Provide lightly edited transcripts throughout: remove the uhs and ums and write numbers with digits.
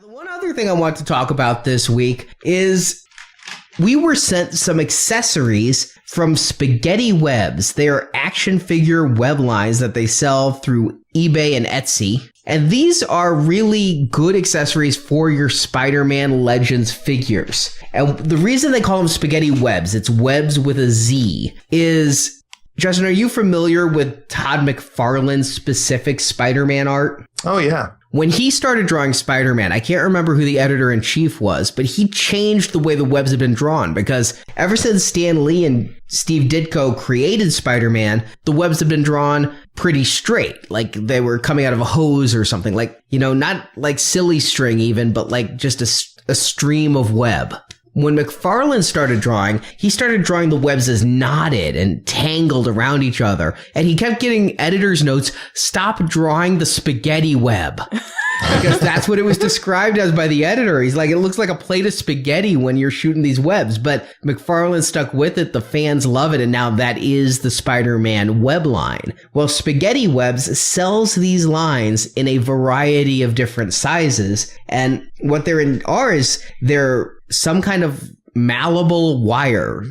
The one other thing I want to talk about this week is we were sent some accessories from Spaghetti Webz. They are action figure web lines that they sell through eBay and Etsy. And these are really good accessories for your Spider-Man Legends figures. And the reason they call them Spaghetti Webz, it's Webz with a Z, is, Justin, are you familiar with Todd McFarlane's specific Spider-Man art? Oh, yeah. When he started drawing Spider-Man, I can't remember who the editor-in-chief was, but he changed the way the webs have been drawn because ever since Stan Lee and Steve Ditko created Spider-Man, the webs have been drawn pretty straight, like they were coming out of a hose or something, like, you know, not like silly string even, but like just a stream of web. When McFarlane started drawing, he started drawing the webs as knotted and tangled around each other. And he kept getting editor's notes, stop drawing the spaghetti web. Because that's what it was described as by the editor. He's like, it looks like a plate of spaghetti when you're shooting these webs. But McFarlane stuck with it. The fans love it. And now that is the Spider-Man web line. Well, Spaghetti Webz sells these lines in a variety of different sizes. And what they're some kind of malleable wire.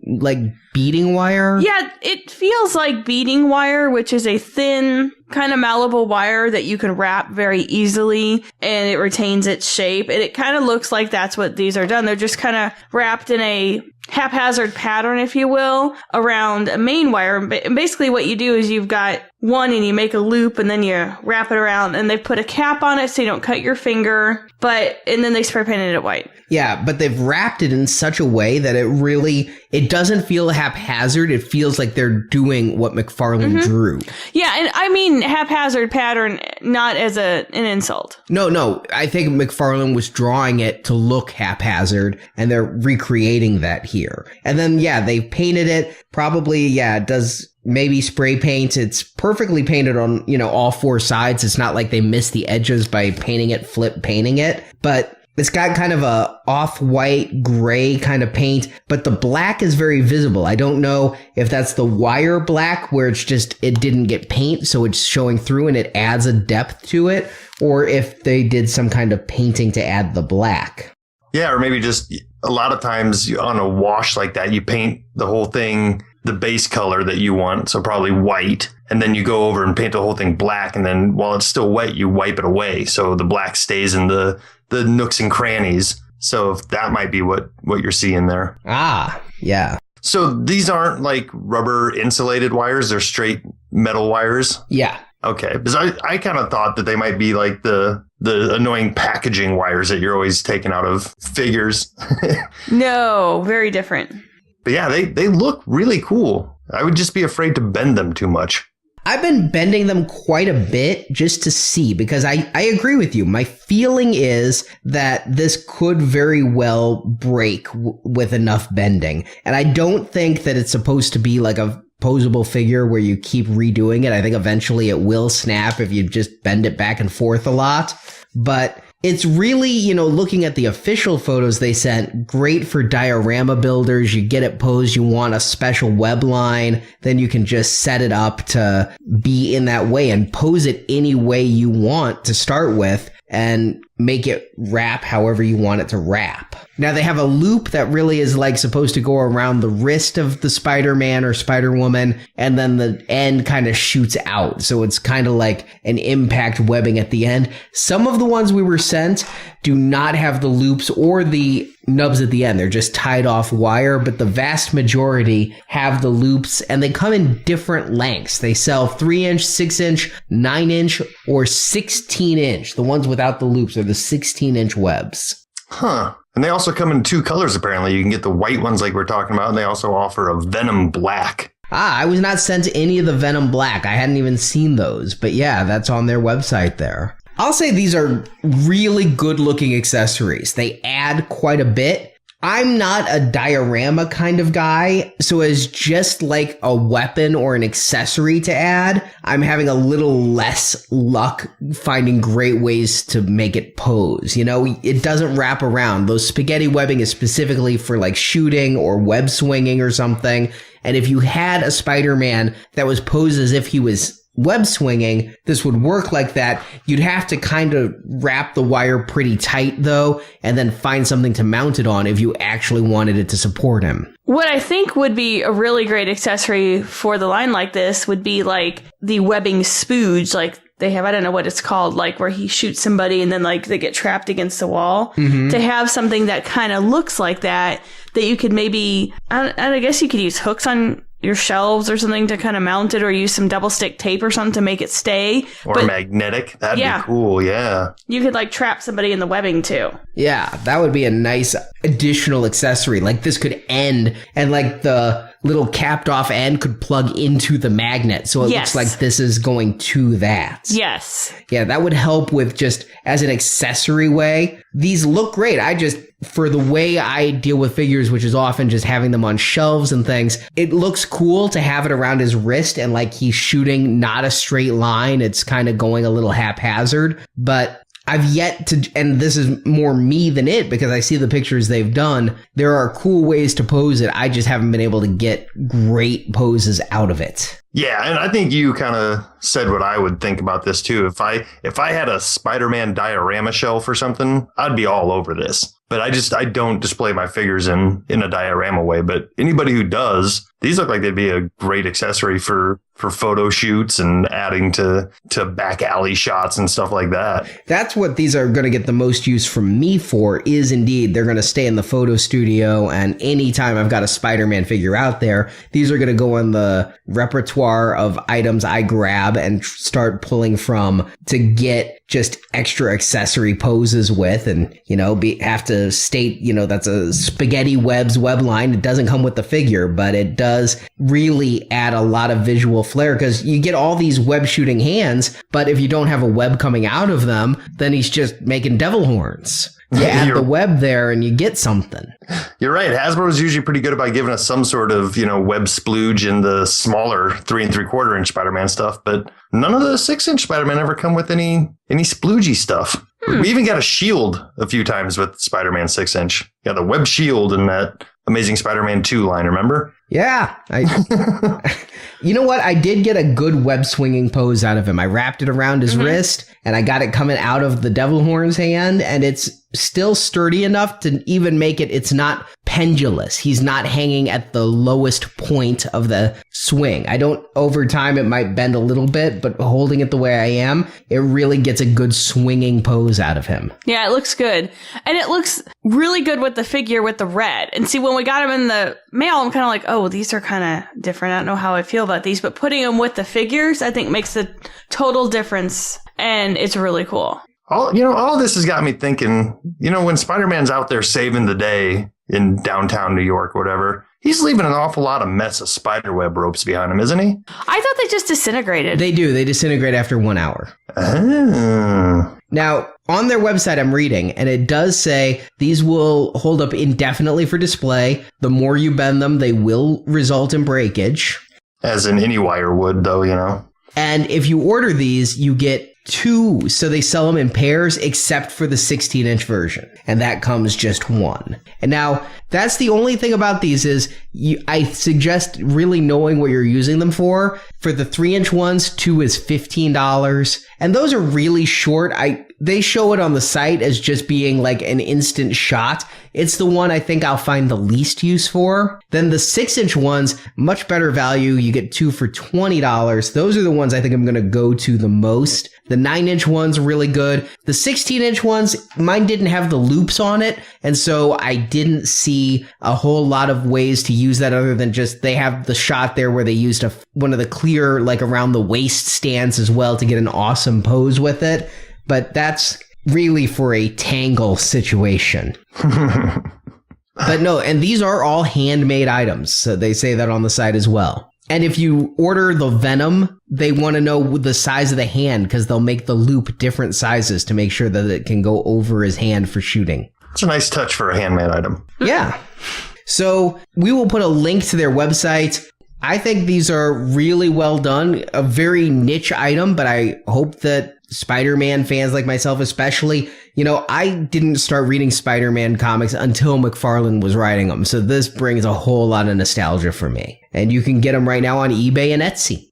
Like beading wire? Yeah, it feels like beading wire, which is a thin kind of malleable wire that you can wrap very easily and it retains its shape. And it kind of looks like that's what these are done. They're just kind of wrapped in a haphazard pattern, if you will, around a main wire. And basically what you do is you've got one and you make a loop and then you wrap it around and they put a cap on it so you don't cut your finger, and then they spray painted it white. Yeah, but they've wrapped it in such a way that it doesn't feel haphazard. It feels like they're doing what McFarlane drew. Yeah, and I mean haphazard pattern, not as an insult. No, I think McFarlane was drawing it to look haphazard and they're recreating that here. And then, yeah, they painted it. Probably, it does maybe spray paint. It's perfectly painted on, all four sides. It's not like they missed the edges by flip painting it. But it's got kind of a off-white gray kind of paint, but the black is very visible. I don't know if that's the wire black where it didn't get paint, so it's showing through and it adds a depth to it, or if they did some kind of painting to add the black. Yeah, or maybe just a lot of times on a wash like that, you paint the whole thing the base color that you want, so probably white, and then you go over and paint the whole thing black, and then while it's still wet, you wipe it away, so the black stays in the nooks and crannies. So that might be what you're seeing there. Ah, yeah. So these aren't like rubber insulated wires, they're straight metal wires? Yeah. Okay, because I kind of thought that they might be like the annoying packaging wires that you're always taking out of figures. No, very different. But yeah, they look really cool. I would just be afraid to bend them too much. I've been bending them quite a bit just to see, because I agree with you. My feeling is that this could very well break with enough bending. And I don't think that it's supposed to be like a posable figure where you keep redoing it. I think eventually it will snap if you just bend it back and forth a lot. But it's really, looking at the official photos they sent, great for diorama builders. You get it posed, you want a special web line, then you can just set it up to be in that way and pose it any way you want to start with and make it wrap however you want it to wrap. Now they have a loop that really is like supposed to go around the wrist of the Spider-Man or Spider-Woman, and then the end kind of shoots out. So it's kind of like an impact webbing at the end. Some of the ones we were sent do not have the loops or the nubs at the end. They're just tied off wire, but the vast majority have the loops, and they come in different lengths. They sell 3-inch, 6-inch, 9-inch, or 16-inch. The ones without the loops are the 16-inch webs. Huh. And they also come in two colors, apparently. You can get the white ones like we're talking about, and they also offer a Venom Black. I was not sent any of the Venom Black. I hadn't even seen those. But yeah, that's on their website there. I'll say these are really good-looking accessories. They add quite a bit. I'm not a diorama kind of guy, so as just like a weapon or an accessory to add, I'm having a little less luck finding great ways to make it pose. It doesn't wrap around. Those spaghetti webbing is specifically for like shooting or web swinging or something. And if you had a Spider-Man that was posed as if he was web swinging, this would work like that. You'd have to kind of wrap the wire pretty tight though, and then find something to mount it on if you actually wanted it to support him. What I think would be a really great accessory for the line like this would be like the webbing spooge, like they have, I don't know what it's called, like where he shoots somebody and then like they get trapped against the wall. Mm-hmm. To have something that kind of looks like that you could maybe, I guess you could use hooks on your shelves or something to kind of mount it, or use some double stick tape or something to make it stay. Or magnetic. That'd be cool. Yeah. You could like trap somebody in the webbing too. Yeah, that would be a nice additional accessory. Like this could end and like the little capped off end could plug into the magnet. So it looks like this is going to that. Yes. Yeah, that would help with just as an accessory way. These look great. For the way I deal with figures, which is often just having them on shelves and things, it looks cool to have it around his wrist and like he's shooting not a straight line. It's kind of going a little haphazard, but I've yet to, and this is more me than it because I see the pictures they've done. There are cool ways to pose it. I just haven't been able to get great poses out of it. Yeah, and I think you kind of said what I would think about this too. If I had a Spider-Man diorama shelf or something, I'd be all over this. But I don't display my figures in a diorama way. But anybody who does, these look like they'd be a great accessory for photo shoots and adding to back alley shots and stuff like that. That's what these are going to get the most use from me for, is indeed they're going to stay in the photo studio. And anytime I've got a Spider-Man figure out there, these are going to go in the repertoire of items I grab and start pulling from to get just extra accessory poses with, and, have to state, that's a Spaghetti Webz web line. It doesn't come with the figure, but it does really add a lot of visual flair because you get all these web shooting hands, but if you don't have a web coming out of them, then he's just making devil horns. You add the web there and you get something. You're right. Hasbro's usually pretty good about giving us some sort of, web splooge in the smaller 3 3/4 inch Spider-Man stuff, but none of the 6-inch Spider-Man ever come with any sploogey stuff. We even got a shield a few times with Spider-Man 6-inch. Got the web shield in that Amazing Spider-Man 2 line, remember? Yeah. You know what? I did get a good web swinging pose out of him. I wrapped it around his wrist and I got it coming out of the devil horn's hand, and it's still sturdy enough to even make it's not pendulous. He's not hanging at the lowest point of the swing. Over time it might bend a little bit, but holding it the way I am, it really gets a good swinging pose out of him. Yeah, it looks good. And it looks really good with the figure with the red. And see, when we got him in the mail, I'm kind of like, oh, these are kind of different. I don't know how I feel about these, but putting them with the figures, I think makes a total difference. And it's really cool. All this has got me thinking, when Spider-Man's out there saving the day in downtown New York, whatever, he's leaving an awful lot of mess of spiderweb ropes behind him, isn't he? I thought they just disintegrated. They do. They disintegrate after 1 hour. Oh. Now, on their website, I'm reading, and it does say these will hold up indefinitely for display. The more you bend them, they will result in breakage. As in any wire would, though, And if you order these, you get 2. So they sell them in pairs, except for the 16-inch version. And that comes just 1. And now, that's the only thing about these is I suggest really knowing what you're using them for. For the 3-inch ones, 2 is $15. And those are really short. They show it on the site as just being like an instant shot. It's the one I think I'll find the least use for. Then the 6-inch ones, much better value. You get 2 for $20. Those are the ones I think I'm going to go to the most. The 9-inch ones, really good. The 16-inch ones, mine didn't have the loops on it. And so I didn't see a whole lot of ways to use that other than just they have the shot there where they used one of the clear, like around the waist stands as well to get an awesome pose with it. But that's really for a tangle situation. But no, and these are all handmade items. So they say that on the site as well. And if you order the Venom, they want to know the size of the hand because they'll make the loop different sizes to make sure that it can go over his hand for shooting. It's a nice touch for a handmade item. Yeah. So we will put a link to their website. I think these are really well done. A very niche item, but I hope that Spider-Man fans like myself especially, I didn't start reading Spider-Man comics until McFarlane was writing them. So this brings a whole lot of nostalgia for me. And you can get them right now on eBay and Etsy.